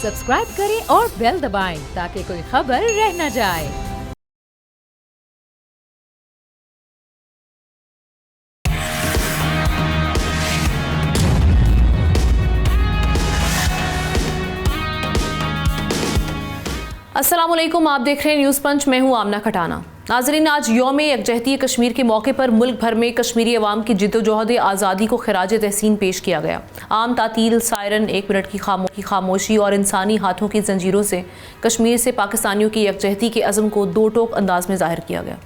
Subscribe करें और bell दबाएं ताकि कोई खबर रह न जाए। अस्सलाम वालेकुम, आप देख रहे हैं न्यूज़ पंच। मैं हूं आमना खटाना। नाज़रीन, आज यौम यकजहती कश्मीर के मौके पर मुल्क भर में कश्मीरी अवाम की जिद्दोजहद आज़ादी को खराज तहसीन पेश किया गया। आम तातील, सायरन, 1 मिनट की खामोशी और इंसानी हाथों की जंजीरों से कश्मीर से पाकिस्तानियों की यकजहती के अज़म को दो टोक अंदाज में ज़ाहिर किया गया।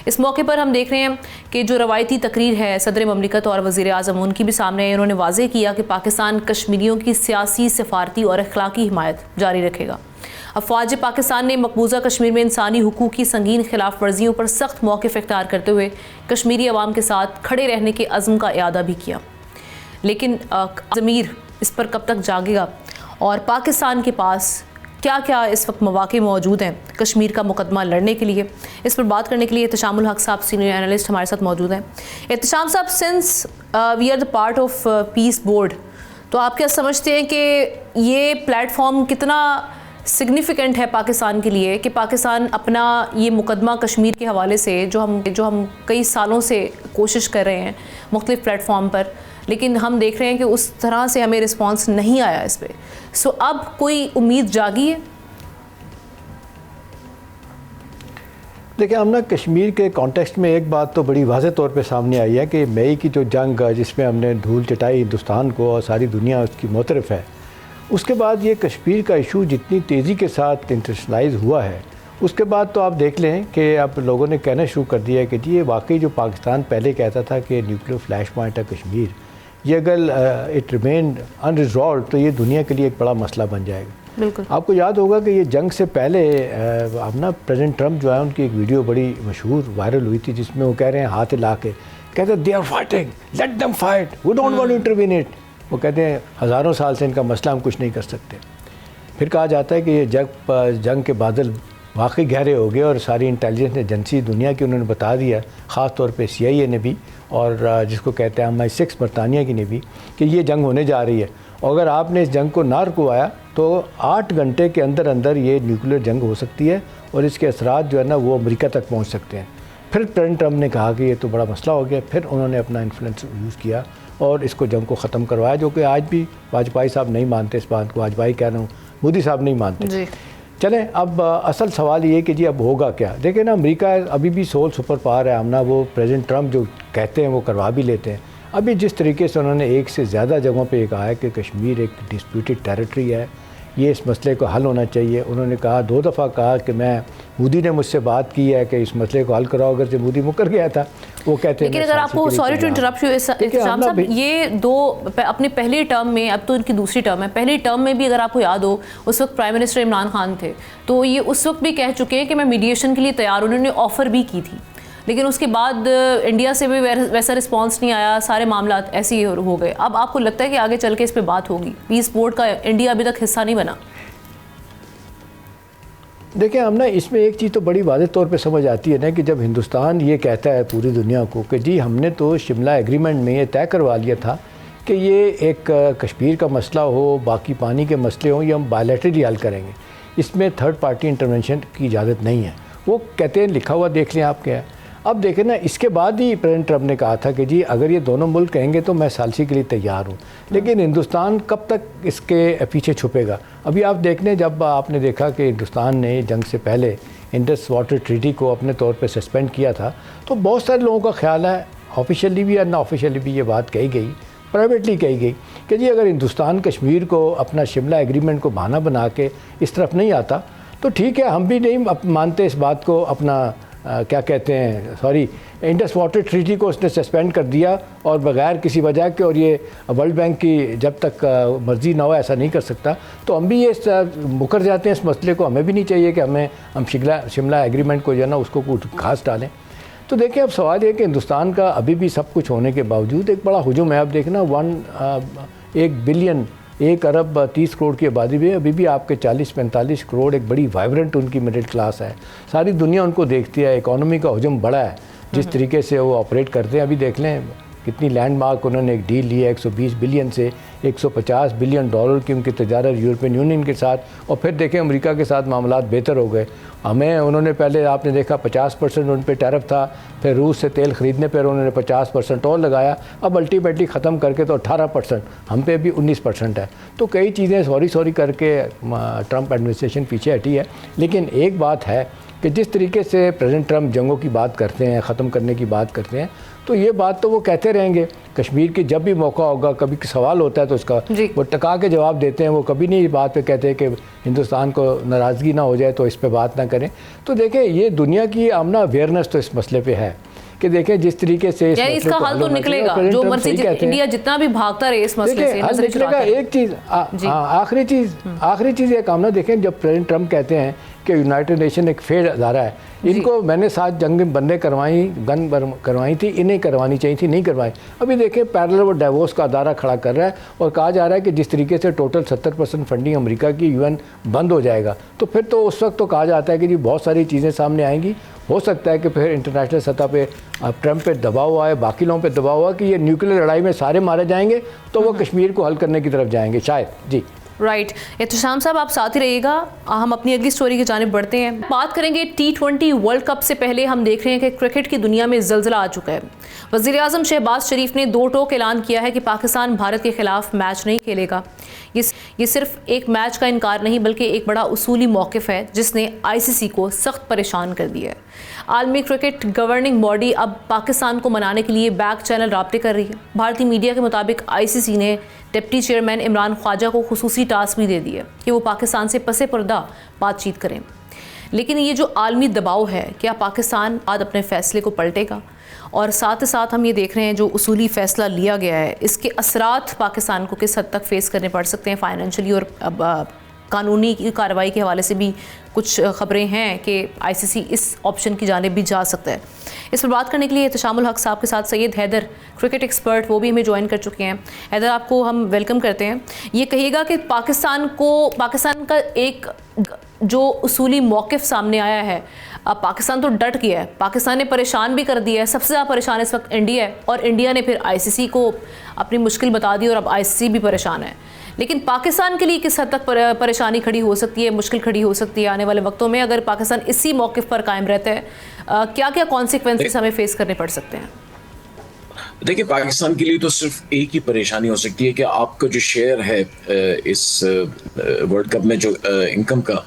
इस मौके पर हम देख रहे हैं कि जो रवायती तकरीर है सदर ममलिकत और वज़ीर आज़म उनकी भी सामने है। उन्होंने वाज़ेह किया कि पाकिस्तान कश्मीरियों की सियासी, सफारती और अखलाकी हिमायत जारी रखेगा। अफवाज पाकिस्तान ने मकबूजा कश्मीर में इंसानी हुकूक की संगीन खिलाफ वर्जियों पर सख्त मौक़िफ़ इख्तियार करते हुए कश्मीरी अवाम के साथ खड़े रहने के अज़्म का इआदा भी किया। लेकिन ज़मीर इस पर कब तक जागेगा और पाकिस्तान के पास क्या क्या इस वक्त मौक़े मौजूद हैं कश्मीर का मुकदमा लड़ने के लिए, इस पर बात करने के लिए एहतशामुल हक साहब सीनियर एनालिस्ट हमारे साथ मौजूद हैं। एहतशाम साहब, since we are the part of peace board, तो आप क्या समझते हैं कि ये प्लेटफॉर्म कितना सिग्निफिकेंट है पाकिस्तान के लिए कि पाकिस्तान अपना ये मुकदमा कश्मीर के हवाले से जो हम कई सालों से कोशिश कर रहे हैं मुख्तलिफ प्लेटफॉर्म पर, लेकिन हम देख रहे हैं कि उस तरह से हमें रिस्पांस नहीं आया इस पर। सो अब कोई उम्मीद जागी है? देखिए, हम ना कश्मीर के कॉन्टेक्स्ट में एक बात तो बड़ी वाज़ेह तौर पे सामने आई है कि मई की जो जंग जिसमें हमने धूल चटाई हिंदुस्तान को और सारी दुनिया उसकी मोतरफ़ है, उसके बाद ये कश्मीर का इशू जितनी तेज़ी के साथ इंटरनेशनलाइज हुआ है, उसके बाद तो आप देख लें कि अब लोगों ने कहना शुरू कर दिया है कि जी ये वाकई जो पाकिस्तान पहले कहता था कि न्यूक्लियर फ्लैश पॉइंट है कश्मीर, ये अगर इट रिमेन अनरिजॉल्व तो ये दुनिया के लिए एक बड़ा मसला बन जाएगा। बिल्कुल। आपको याद होगा कि ये जंग से पहले अब ना प्रेसिडेंट ट्रंप जो है उनकी एक वीडियो बड़ी मशहूर वायरल हुई थी जिसमें वो कह रहे हैं हाथ हिला के, कहते हैं they are fighting, let them fight, we don't want to intervene it. वो कहते हैं हज़ारों साल से इनका मसला हम कुछ नहीं कर सकते। फिर कहा जाता है कि ये जंग के बादल वाकई गहरे हो गए और सारी इंटेलिजेंस एजेंसी दुनिया की उन्होंने बता दिया, ख़ास तौर पे CIA ने भी और जिसको कहते हैं MI6 बरतानिया की ने भी, कि ये जंग होने जा रही है और अगर आपने इस जंग को ना रुकवाया तो 8 घंटे के अंदर अंदर ये न्यूक्लियर जंग हो सकती है और इसके असरात जो है ना वो अमेरिका तक पहुँच सकते हैं। फिर प्रेसिडेंट ट्रंप ने कहा कि ये तो बड़ा मसला हो गया, फिर उन्होंने अपना इन्फ्लुएंस यूज़ किया और इसको जंग को ख़त्म करवाया, जो कि आज भी वाजपेयी साहब नहीं मानते इस बात को, वाजपेयी कह रहा हूँ, मोदी साहब नहीं मानते। चलें, अब असल सवाल ये कि जी अब होगा क्या। देखिए ना, अमेरिका अभी भी सोल सुपर पावर है, हमना वो प्रेसिडेंट ट्रंप जो कहते हैं वो करवा भी लेते हैं। अभी जिस तरीके से उन्होंने एक से ज़्यादा जगहों पे कहा है कि कश्मीर एक डिस्प्यूटेड टेरिटरी है, ये इस मसले को हल होना चाहिए। उन्होंने कहा 2 दफ़ा कहा कि मोदी ने मुझसे बात की है कि इस मसले को हल कराओ, अगर से मोदी मुकर गया था वो कहते हैं। लेकिन अगर आपको, सॉरी टू इंटरप्ट यू इस्लाम साहब, ये दो अपने पहले टर्म में, अब तो इनकी दूसरी टर्म है, पहली टर्म में भी अगर आपको याद हो उस वक्त प्राइम मिनिस्टर इमरान खान थे, तो ये उस वक्त भी कह चुके हैं कि मैं मीडिएशन के लिए तैयार, उन्होंने ऑफ़र भी की थी, लेकिन उसके बाद इंडिया से भी वैसा रिस्पांस नहीं आया, सारे मामला ऐसे ही हो गए। अब आपको लगता है कि आगे चल के इस पर बात होगी? पीस बोर्ड का इंडिया अभी तक हिस्सा नहीं बना। देखिए, हम ना इसमें एक चीज़ तो बड़ी वाज़ेह तौर पे समझ आती है ना कि जब हिंदुस्तान ये कहता है पूरी दुनिया को कि जी हमने तो शिमला एग्रीमेंट में ये तय करवा लिया था कि ये एक कश्मीर का मसला हो, बाकी पानी के मसले हों, ये हम बायलैटरली हल करेंगे, इसमें थर्ड पार्टी इंटरवेंशन की इजाज़त नहीं है। वो कहते हैं, लिखा हुआ देख लें आप क्या है। अब देखें ना, इसके बाद ही प्रेसिडेंट ट्रंप ने कहा था कि जी अगर ये दोनों मुल्क कहेंगे तो मैं सालसी के लिए तैयार हूँ, लेकिन हिंदुस्तान कब तक इसके पीछे छुपेगा। अभी आप देख लें, जब आपने देखा कि हिंदुस्तान ने जंग से पहले इंडस वाटर ट्रीटी को अपने तौर पे सस्पेंड किया था, तो बहुत सारे लोगों का ख्याल है, ऑफिशियली भी या ना ऑफिशियली भी ये बात कही गई, प्राइवेटली कही गई कि जी अगर हिंदुस्तान कश्मीर को अपना शिमला एग्रीमेंट को बहाना बना के इस तरफ नहीं आता तो ठीक है, हम भी नहीं मानते इस बात को, अपना क्या कहते हैं, सॉरी, इंडस वाटर ट्रीटी को उसने सस्पेंड कर दिया और बगैर किसी वजह के, और ये वर्ल्ड बैंक की जब तक मर्ज़ी ना हो ऐसा नहीं कर सकता, तो हम भी ये मुकर जाते हैं इस मसले को। हमें भी नहीं चाहिए कि हम शिमला एग्रीमेंट को जो है ना उसको कुछ घास डालें। तो देखिए, अब सवाल ये कि हिंदुस्तान का अभी भी सब कुछ होने के बावजूद एक बड़ा हुजूम है। अब देखना 1 बिलियन 1 अरब 30 करोड़ की आबादी में अभी भी आपके 40-45 करोड़ एक बड़ी वाइब्रेंट उनकी मिडिल क्लास है, सारी दुनिया उनको देखती है, इकॉनमी का हुजूम बड़ा है जिस तरीके से वो ऑपरेट करते हैं। अभी देख लें कितनी लैंडमार्क उन्होंने एक डील ली है 120 बिलियन से 150 बिलियन डॉलर की उनकी तजारत यूरोपियन यूनियन के साथ, और फिर देखें अमेरिका के साथ मामलात बेहतर हो गए। हमें उन्होंने पहले आपने देखा 50% उन पर टैरिफ था, फिर रूस से तेल ख़रीदने पर उन्होंने 50% और लगाया, अब अल्टीमेटली ख़त्म करके तो 18%, हम पे भी 19% है। तो कई चीज़ें सॉरी करके ट्रंप एडमिनिस्ट्रेशन पीछे हटी है। लेकिन एक बात है कि जिस तरीके से प्रेसिडेंट ट्रंप जंगों की बात करते हैं, ख़त्म करने की बात करते हैं, तो ये बात तो वो कहते रहेंगे। कश्मीर की जब भी मौका होगा, कभी सवाल होता है तो उसका वो टका के जवाब देते हैं। वो कभी नहीं इस बात पे कहते कि हिंदुस्तान को नाराज़गी ना हो जाए तो इस पे बात ना करें। तो देखें, ये दुनिया की आमना अवेयरनेस तो इस मसले पे है कि देखें जिस तरीके से इसका हल तो निकलेगा, जो मर्जी इंडिया जितना भी भागता रहे इस मसले से हल निकलेगा। एक चीज़ आखिरी चीज़ एक आमना देखें, जब प्रेसिडेंट ट्रंप कहते हैं कि यूनाइटेड नेशन एक फेड अदारा है, इनको मैंने 7 जंग बंदे करवाई थी, इन्हें करवानी चाहिए थी, नहीं करवाई। अभी देखें पैरेलल वो डाइवोर्स का अदारा खड़ा कर रहा है और कहा जा रहा है कि जिस तरीके से टोटल 70% फंडिंग अमेरिका की यूएन बंद हो जाएगा, तो फिर तो उस वक्त तो कहा जाता है कि जी बहुत सारी चीज़ें सामने आएंगी। हो सकता है कि फिर इंटरनेशनल सतह पे ट्रंप पे दबाव आए, बाकी लोगों पे दबाव आए कि ये न्यूक्लियर लड़ाई में सारे मारे जाएंगे तो वो कश्मीर को हल करने की तरफ जाएंगे शायद। जी राइट एहतशाम साहब, आप साथ ही रहिएगा, हम अपनी अगली स्टोरी की जानिब बढ़ते हैं। बात करेंगे T20 वर्ल्ड कप से पहले हम देख रहे हैं कि क्रिकेट की दुनिया में ज़लज़ला आ चुका है। वज़ीर-ए-आज़म शहबाज शरीफ ने दो टोक ऐलान किया है कि पाकिस्तान भारत के खिलाफ मैच नहीं खेलेगा। ये सिर्फ एक मैच का इनकार नहीं बल्कि एक बड़ा उसूली मौक़िफ़ है जिसने ICC को सख्त परेशान कर दिया है। आलमी क्रिकेट गवर्निंग बॉडी अब पाकिस्तान को मनाने के लिए बैक चैनल राब्ते कर रही है। भारतीय मीडिया के मुताबिक ICC ने डिप्टी चेयरमैन इमरान ख्वाजा को खुसूसी टास्क भी दे दिया कि वो पाकिस्तान से पसे पर्दा बातचीत करें। लेकिन ये जो आलमी दबाव है, क्या पाकिस्तान आज अपने फ़ैसले को पलटेगा? और साथ ही साथ हम ये देख रहे हैं जो उसूली फ़ैसला लिया गया है, इसके असरात पाकिस्तान को किस हद तक फेस करने पड़ सकते हैं फाइनेंशियली और कानूनी कार्रवाई के हवाले से भी कुछ ख़बरें हैं कि ICC इस ऑप्शन की जानिब भी जा सकता है। इस पर बात करने के लिए तशामुल हक साहब के साथ सैयद हैदर क्रिकेट एक्सपर्ट वो भी हमें ज्वाइन कर चुके हैं। हैदर, आपको हम वेलकम करते हैं। ये कहिएगा कि पाकिस्तान का एक जो उसूली मौक़िफ़ सामने आया है, अब पाकिस्तान तो डट गया है, पाकिस्तान ने परेशान भी कर दिया है। सबसे ज़्यादा परेशान इस वक्त इंडिया है और इंडिया ने फिर ICC को अपनी मुश्किल बता दी और अब ICC भी परेशान है। लेकिन पाकिस्तान के लिए किस हद तक परेशानी खड़ी हो सकती है, मुश्किल खड़ी हो सकती है आने वाले वक्तों में अगर पाकिस्तान इसी मौक़िफ़ पर कायम रहता है? क्या क्या कॉन्सिक्वेंसेस हमें फेस करने पड़ सकते हैं? देखिए, पाकिस्तान के लिए तो सिर्फ एक ही परेशानी हो सकती है कि आपका जो शेयर है इस वर्ल्ड कप में जो इनकम का,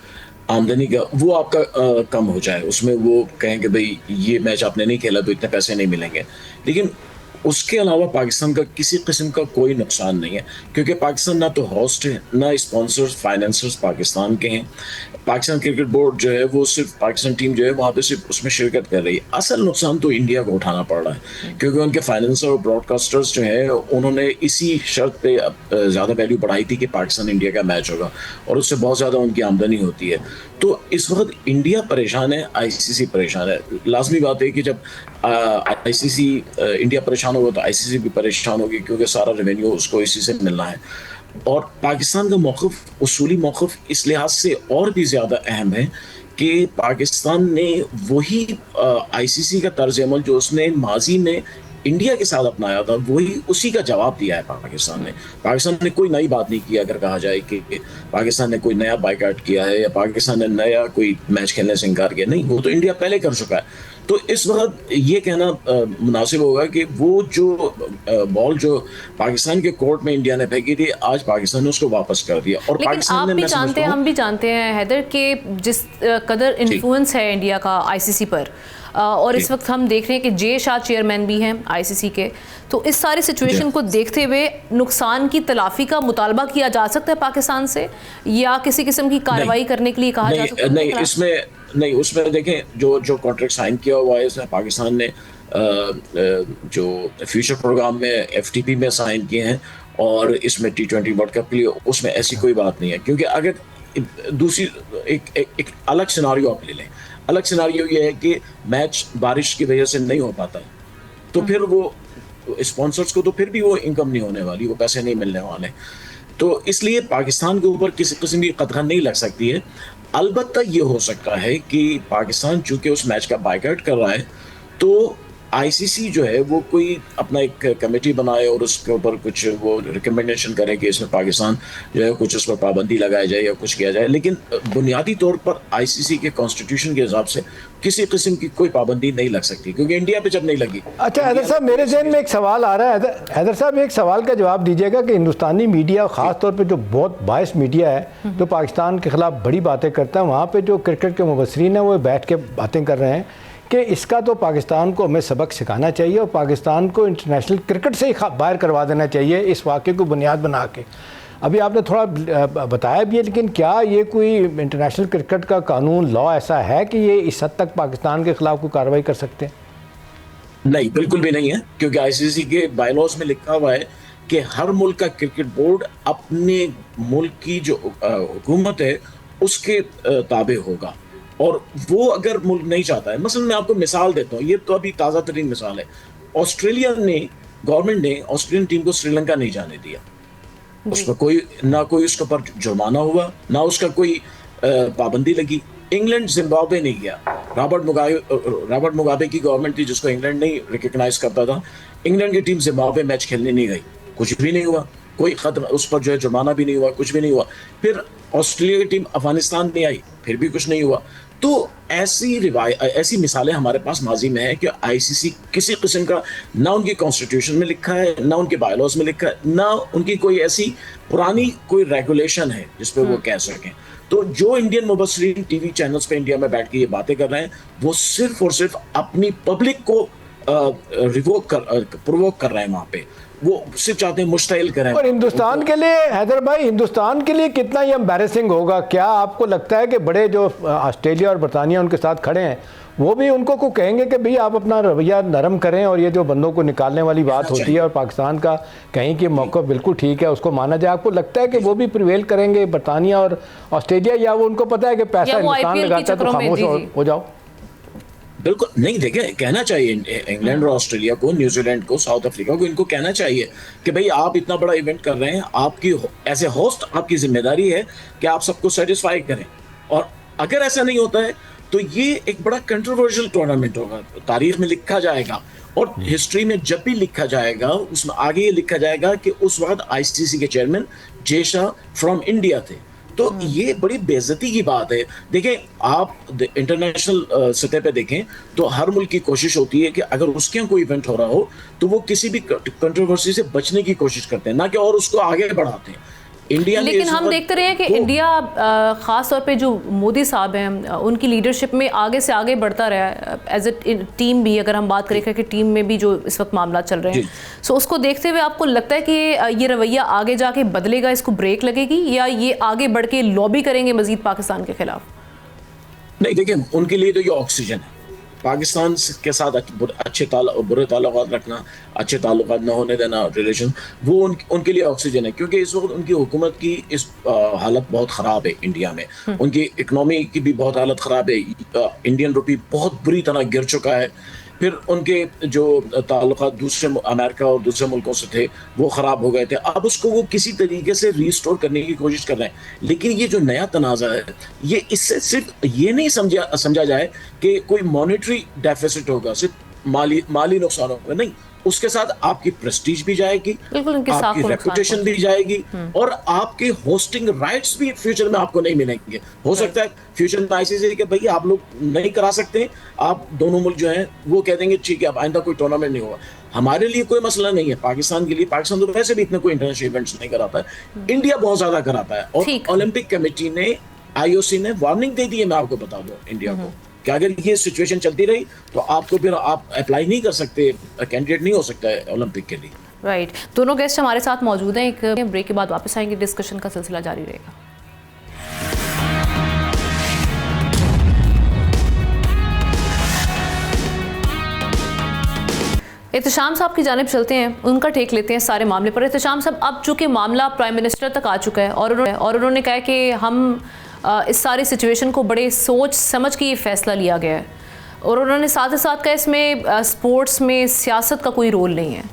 आमदनी का, वो आपका कम हो जाए। उसमें वो कहें कि भाई ये मैच आपने नहीं खेला तो इतने पैसे नहीं मिलेंगे। लेकिन उसके अलावा पाकिस्तान का किसी किस्म का कोई नुकसान नहीं है, क्योंकि पाकिस्तान ना तो होस्ट है, ना स्पॉन्सर्स फाइनेंसर्स पाकिस्तान के हैं। पाकिस्तान क्रिकेट बोर्ड जो है वो सिर्फ पाकिस्तान टीम जो है वहाँ पे सिर्फ उसमें शिरकत कर रही है। असल नुकसान तो इंडिया को उठाना पड़ रहा है, क्योंकि उनके फाइनेंसर और ब्रॉडकास्टर्स जो है उन्होंने इसी शर्त पे ज़्यादा वैल्यू बढ़ाई थी कि पाकिस्तान इंडिया का मैच होगा और उससे बहुत ज़्यादा उनकी आमदनी होती है। तो इस वक्त इंडिया परेशान है, ICC परेशान है। लाजमी बात है कि जब ICC इंडिया परेशान होगा तो ICC भी परेशान होगी, क्योंकि सारा रेवेन्यू उसको इसी से मिलना है। और पाकिस्तान का मौक़िफ़, उसूली मौक़िफ़ इस लिहाज से और भी ज़्यादा अहम है कि पाकिस्तान ने वही ICC का तर्ज अमल जो उसने माजी में इंडिया के साथ अपनाया था, वही उसी का जवाब दिया है पाकिस्तान ने कोई नई बात नहीं की। अगर कहा जाए कि पाकिस्तान ने कोई नया बाइकआउट किया है या पाकिस्तान ने नया कोई मैच खेलने से इनकार किया, नहीं, वो तो इंडिया पहले कर चुका है। तो इस वक्त ये कहना मुनासिब होगा कि वो जो बॉल जो पाकिस्तान के कोर्ट में इंडिया ने फेंकी थी, आज पाकिस्तान ने उसको वापस कर दिया। और लेकिन आप भी जानते हैं, हम भी जानते हैं हैदर के जिस कदर इन्फ्लुएंस है इंडिया का ICC पर, और इस वक्त हम देख रहे हैं कि जे शाह चेयरमैन भी हैं ICC के। तो इस सारी सिचुएशन को देखते हुए नुकसान की तलाफी का मुतालबा किया जा सकता है पाकिस्तान से, या किसी किस्म की कार्रवाई करने के लिए कहा जा सकता है? नहीं, उसमें देखें जो कॉन्ट्रैक्ट साइन किया हुआ है इसमें पाकिस्तान ने जो फ्यूचर प्रोग्राम में FTP में साइन किए हैं और इसमें T20 वर्ल्ड कप के लिए, उसमें ऐसी कोई बात नहीं है। क्योंकि अगर दूसरी एक अलग सिनारियो आप ले लें, अलग सिनारियो ये है कि मैच बारिश की वजह से नहीं हो पाता, तो फिर वो स्पॉन्सर्स को तो फिर भी वो इनकम नहीं होने वाली, वो पैसे नहीं मिलने वाले। तो इसलिए पाकिस्तान के ऊपर किसी किस्म की कदगन नहीं लग सकती है। अलबत्ता ये हो सकता है कि पाकिस्तान चूंकि उस मैच का बाइकआउट कर रहा है, तो आईसीसी जो है वो कोई अपना एक कमेटी बनाए और उसके ऊपर कुछ वो रिकमेंडेशन करे कि इसमें पाकिस्तान जो है कुछ उस पर पाबंदी लगाई जाए या कुछ किया जाए, लेकिन बुनियादी तौर पर आईसीसी के कॉन्स्टिट्यूशन के हिसाब से किसी किस्म की कोई पाबंदी नहीं लग सकती, क्योंकि इंडिया पे जब नहीं लगी। अच्छा हैदर साहब, मेरे जहन में एक सवाल आ रहा है। हैदर साहब, एक सवाल का जवाब दीजिएगा कि हिंदुस्तानी मीडिया, ख़ास तौर पे जो बहुत बायस मीडिया है जो पाकिस्तान के ख़िलाफ़ बड़ी बातें करता है, वहाँ पे जो क्रिकेट के मुबसरीन हैं वो बैठ के बातें कर रहे हैं कि इसका तो पाकिस्तान को हमें सबक सिखाना चाहिए और पाकिस्तान को इंटरनेशनल क्रिकेट से ही बाहर करवा देना चाहिए इस वाक़े को बुनियाद बना के। अभी आपने थोड़ा बताया भी है, लेकिन क्या ये कोई इंटरनेशनल क्रिकेट का कानून, लॉ ऐसा है कि ये इस हद तक पाकिस्तान के ख़िलाफ़ कोई कार्रवाई कर सकते हैं? नहीं, बिल्कुल भी नहीं है, क्योंकि आईसीसी के बायलॉज में लिखा हुआ है कि हर मुल्क का क्रिकेट बोर्ड अपने मुल्क की जो हुकूमत है उसके ताबे होगा, और वो अगर मुल्क नहीं चाहता है, मसलन मैं आपको मिसाल देता हूँ, ये तो अभी ताज़ा तरीन मिसाल है, ऑस्ट्रेलिया ने, गवर्नमेंट ने ऑस्ट्रेलियन टीम को श्रीलंका नहीं जाने दिया, उस पर कोई ना कोई उसके ऊपर जुर्माना हुआ, ना उसका कोई पाबंदी लगी। इंग्लैंड जिम्बाब्वे नहीं गया, रॉबर्ट मुगाबे की गवर्नमेंट थी जिसको इंग्लैंड नहीं रिकग्नाइज करता था, इंग्लैंड की टीम जिम्बाब्वे मैच खेलने नहीं गई, कुछ भी नहीं हुआ, कोई खत्म, उस पर जो है जुर्माना भी नहीं हुआ, कुछ भी नहीं हुआ। फिर ऑस्ट्रेलिया की टीम अफगानिस्तान में आई, फिर भी कुछ नहीं हुआ। तो ऐसी मिसालें हमारे पास माजी में है कि आईसीसी किसी किस्म का, ना उनकी कॉन्स्टिट्यूशन में लिखा है, ना उनके बायलॉज में लिखा है, ना उनकी कोई ऐसी पुरानी कोई रेगुलेशन है जिस पे वो कह सकें। तो जो इंडियन मुबसरीन टीवी चैनल्स पे इंडिया में बैठ के ये बातें कर रहे हैं, वो सिर्फ और सिर्फ अपनी पब्लिक को प्रोवोक कर रहे हैं, वहां पे वो सिर्फ चाहते हैं मुश्तइल करें। और हिंदुस्तान के लिए, हैदर भाई, हिंदुस्तान के लिए कितना ये एम्बैरेसिंग होगा? क्या आपको लगता है कि बड़े जो ऑस्ट्रेलिया और बरतानिया उनके साथ खड़े हैं वो भी उनको को कहेंगे कि भाई आप अपना रवैया नरम करें और ये जो बंदों को निकालने वाली बात होती है और पाकिस्तान का कहीं कि मौका बिल्कुल ठीक है उसको माना जाए? आपको लगता है कि वो भी प्रिवेल करेंगे बरतानिया और ऑस्ट्रेलिया, या वो उनको पता है कि पैसा हिंदुस्तान लगाता है तो खामोश हो जाओ? बिल्कुल नहीं, देखिए कहना चाहिए इंग्लैंड और ऑस्ट्रेलिया को, न्यूजीलैंड को, साउथ अफ्रीका को, इनको कहना चाहिए कि भाई आप इतना बड़ा इवेंट कर रहे हैं, आपकी एज ए होस्ट आपकी जिम्मेदारी है कि आप सबको सेटिस्फाई करें, और अगर ऐसा नहीं होता है तो ये एक बड़ा कंट्रोवर्शियल टूर्नामेंट होगा, तारीख में लिखा जाएगा, और हिस्ट्री में जब भी लिखा जाएगा उसमें आगे ये लिखा जाएगा कि उस वक्त आईसीसी के chairman J Shah from India थे। तो ये बड़ी बेइज्जती की बात है। देखें, आप इंटरनेशनल सतह पे देखें तो हर मुल्क की कोशिश होती है कि अगर उसके यहाँ कोई इवेंट हो रहा हो तो वो किसी भी कंट्रोवर्सी से बचने की कोशिश करते हैं, ना कि और उसको आगे बढ़ाते हैं। इंडिया, लेकिन हम देखते रहे हैं कि इंडिया ख़ास तौर पे जो मोदी साहब हैं उनकी लीडरशिप में आगे से आगे बढ़ता रहा है, एज ए टीम भी अगर हम बात करें कि टीम में भी जो इस वक्त मामला चल रहे हैं, सो उसको देखते हुए आपको लगता है कि ये रवैया आगे जाके बदलेगा, इसको ब्रेक लगेगी, या ये आगे बढ़ के लॉबी करेंगे मजीद पाकिस्तान के खिलाफ? नहीं, देखिए उनके लिए तो ये ऑक्सीजन है, पाकिस्तान के साथ अच्छे बुरे ताल्लुकात रखना, अच्छे ताल्लुकात न होने देना, रिलेशन, वो उनके लिए ऑक्सीजन है, क्योंकि इस वक्त उनकी हुकूमत की इस हालत बहुत ख़राब है इंडिया में, उनकी इकनॉमी की भी बहुत हालत ख़राब है, इंडियन रुपी बहुत बुरी तरह गिर चुका है, फिर उनके जो ताल्लुकात दूसरे अमेरिका और दूसरे मुल्कों से थे वो ख़राब हो गए थे, अब उसको वो किसी तरीके से रीस्टोर करने की कोशिश कर रहे हैं। लेकिन ये जो नया तनाज़ा है, ये इससे सिर्फ ये नहीं समझा जाए कि कोई मॉनेटरी डेफिसिट होगा, सिर्फ माली नुकसान होगा, नहीं, उसके साथ आपकी प्रेस्टीज भी जाएगी, आपकी रेपुटेशन भी जाएगी, और आपके होस्टिंग राइट्स भी फ्यूचर में आपको नहीं मिलेंगे। हो सकता है फ्यूचर में आईसीसी के भाई आप लोग नहीं करा सकते, आप दोनों मुल्क जो हैं वो कह देंगे ठीक है अब आइंदा कोई टूर्नामेंट नहीं होगा। हमारे लिए कोई मसला नहीं है, पाकिस्तान के लिए, पाकिस्तान तो वैसे भी इतने कोई इंटरनेशनल इवेंट्स नहीं कराता है, इंडिया बहुत ज्यादा कराता है, और ओलंपिक कमेटी ने, IOC ने वार्निंग दे दी है, मैं आपको बता दूं इंडिया को, कि अगर ये सिचुएशन चलती रही तो आपको फिर आप अप्लाई नहीं कर सकते, कैंडिडेट नहीं हो सकता है ओलंपिक के लिए। राइट, दोनों गेस्ट हमारे साथ मौजूद हैं, एक ब्रेक के बाद वापस आएंगे, डिस्कशन का सिलसिला जारी रहेगा। एहतशाम साहब की जानिब चलते हैं, उनका टेक लेते हैं सारे मामले पर। एहतशाम साहब, अब चूंकि मामला प्राइम मिनिस्टर तक आ चुका है और उन्होंने कहा कि हम इस सारी सिचुएशन को बड़े सोच समझ के ये फैसला लिया गया है, और उन्होंने साथ ही साथ कहा इसमें स्पोर्ट्स में सियासत का कोई रोल नहीं है।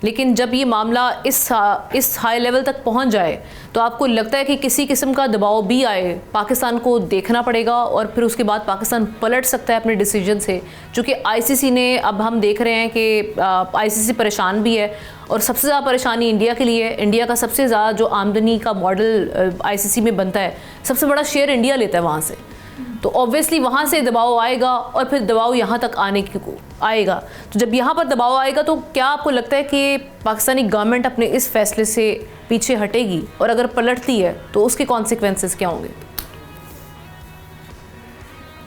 लेकिन जब ये मामला इस हाई लेवल तक पहुंच जाए तो आपको लगता है कि किसी किस्म का दबाव भी आए, पाकिस्तान को देखना पड़ेगा और फिर उसके बाद पाकिस्तान पलट सकता है अपने डिसीजन से? चूँकि आईसीसी ने, अब हम देख रहे हैं कि आईसीसी परेशान भी है और सबसे ज़्यादा परेशानी इंडिया के लिए है। इंडिया का सबसे ज़्यादा जो आमदनी का मॉडल आईसीसी में बनता है, सबसे बड़ा शेयर इंडिया लेता है वहाँ से, तो ऑब्वियसली वहाँ से दबाव आएगा और फिर दबाव यहाँ तक आने की आएगा। तो जब यहाँ पर दबाव आएगा तो क्या आपको लगता है कि पाकिस्तानी गवर्नमेंट अपने इस फैसले से पीछे हटेगी, और अगर पलटती है तो उसके कॉन्सिक्वेंसेस क्या होंगे?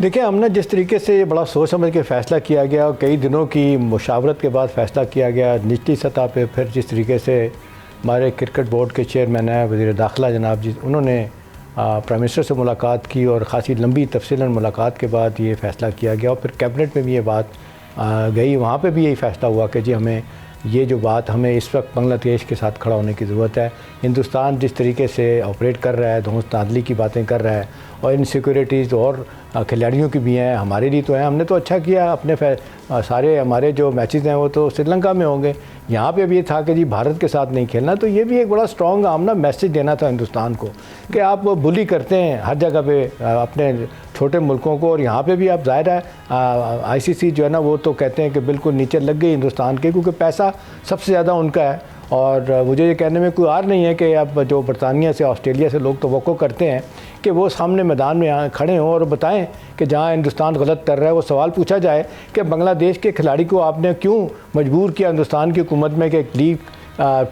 देखिए, हमने जिस तरीके से ये बड़ा सोच समझ के फ़ैसला किया गया और कई दिनों की मुशावरत के बाद फ़ैसला किया गया निचली सतह पे, फिर जिस तरीके से हमारे क्रिकेट बोर्ड के चेयरमैन हैं वज़ीर दाखिला जनाब जी, उन्होंने प्राइम मिनिस्टर से मुलाकात की और ख़ासी लंबी तफसीलन मुलाकात के बाद ये फ़ैसला किया गया और फिर कैबिनेट में भी ये बात गई, वहाँ पे भी यही फ़ैसला हुआ कि जी हमें ये जो बात, हमें इस वक्त बांग्लादेश के साथ खड़ा होने की ज़रूरत है। हिंदुस्तान जिस तरीके से ऑपरेट कर रहा है, धौंस धांधली की बातें कर रहा है और इनसिक्योरिटीज़ और खिलाड़ियों की भी हैं, हमारे लिए तो हैं। हमने तो अच्छा किया, अपने सारे हमारे जो मैचेस हैं वो तो श्रीलंका में होंगे, यहाँ पे भी ये था कि जी भारत के साथ नहीं खेलना। तो ये भी एक बड़ा स्ट्रॉन्ग आमना मैसेज देना था हिंदुस्तान को कि आप बुली करते हैं हर जगह पे अपने छोटे मुल्कों को, और यहाँ पे भी आप ज़ाहिर है आईसीसी जो है ना वो तो कहते हैं कि बिल्कुल नीचे लग गई हिंदुस्तान के, क्योंकि पैसा सबसे ज़्यादा उनका है। और मुझे ये कहने में कोई आर नहीं है कि अब जो बरतानिया से, ऑस्ट्रेलिया से लोग तवक्को करते हैं कि वो सामने मैदान में यहाँ खड़े हों और बताएं कि जहाँ हिंदुस्तान गलत कर रहा है वो सवाल पूछा जाए कि बांग्लादेश के खिलाड़ी को आपने क्यों मजबूर किया हिंदुस्तान की हुकूमत में कि एक लीग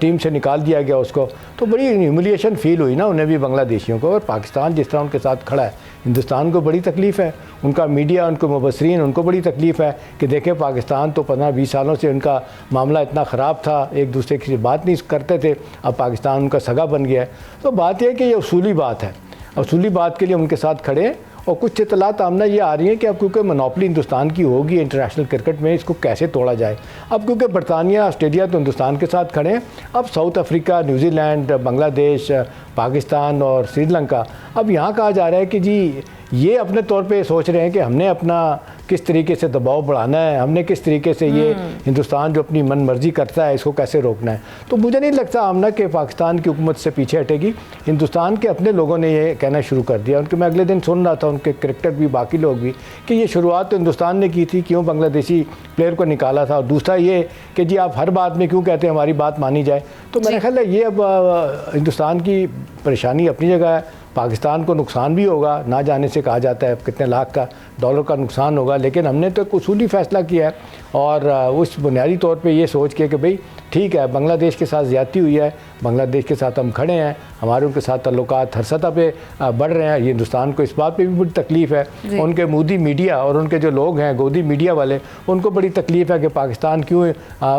टीम से निकाल दिया गया उसको। तो बड़ी ह्यूमिलिएशन फ़ील हुई ना उन्हें भी, बांग्लादेशियों को। और पाकिस्तान जिस तरह उनके साथ खड़ा है, हिंदुस्तान को बड़ी तकलीफ़ है, उनका मीडिया, उनको मुबसरीन, उनको बड़ी तकलीफ़ है कि देखें पाकिस्तान तो 15-20 सालों से उनका मामला इतना ख़राब था, एक दूसरे की बात नहीं करते थे, अब पाकिस्तान उनका सगा बन गया है। तो बात यह है कि ये उसूली बात है, उसूली बात के लिए उनके साथ खड़े हैं। और कुछ इतलात आमना ये आ रही है कि अब क्योंकि मोनोपली हिंदुस्तान की होगी इंटरनेशनल क्रिकेट में, इसको कैसे तोड़ा जाए। अब क्योंकि बरतानिया, ऑस्ट्रेलिया तो हिंदुस्तान के साथ खड़े हैं, अब south Africa, New Zealand, Bangladesh, Pakistan और श्रीलंका, अब यहाँ कहा जा रहा है कि जी ये अपने तौर पे सोच रहे हैं कि हमने अपना किस तरीके से दबाव बढ़ाना है, हमने किस तरीके से ये हिंदुस्तान जो अपनी मन मर्जी करता है इसको कैसे रोकना है। तो मुझे नहीं लगता आमना कि पाकिस्तान की हुकूमत से पीछे हटेगी। हिंदुस्तान के अपने लोगों ने ये कहना शुरू कर दिया, उनके मैं अगले दिन सुन रहा था, उनके क्रिकेटर भी, बाकी लोग भी, कि ये शुरुआत तो हिंदुस्तान ने की थी, क्यों बांग्लादेशी प्लेयर को निकाला था। और दूसरा ये कि जी आप हर बात में क्यों कहते हैं हमारी बात मानी जाए। तो मेरा ख्याल है ये अब हिंदुस्तान की परेशानी अपनी जगह है। पाकिस्तान को नुकसान भी होगा, ना जाने से कहा जाता है कितने लाख का डॉलर का नुकसान होगा, लेकिन हमने तो एक उसूली फ़ैसला किया है और उस बुनियादी तौर पे ये सोच के कि भाई ठीक है, बांग्लादेश के साथ ज़्यादती हुई है, बांग्लादेश के साथ हम खड़े हैं, हमारे उनके साथ ताल्लुकात हर सतह पे बढ़ रहे हैं। ये हिंदुस्तान को इस बात पे भी बड़ी तकलीफ़ है, उनके मोदी मीडिया और उनके जो लोग हैं गोदी मीडिया वाले, उनको बड़ी तकलीफ़ है कि पाकिस्तान क्यों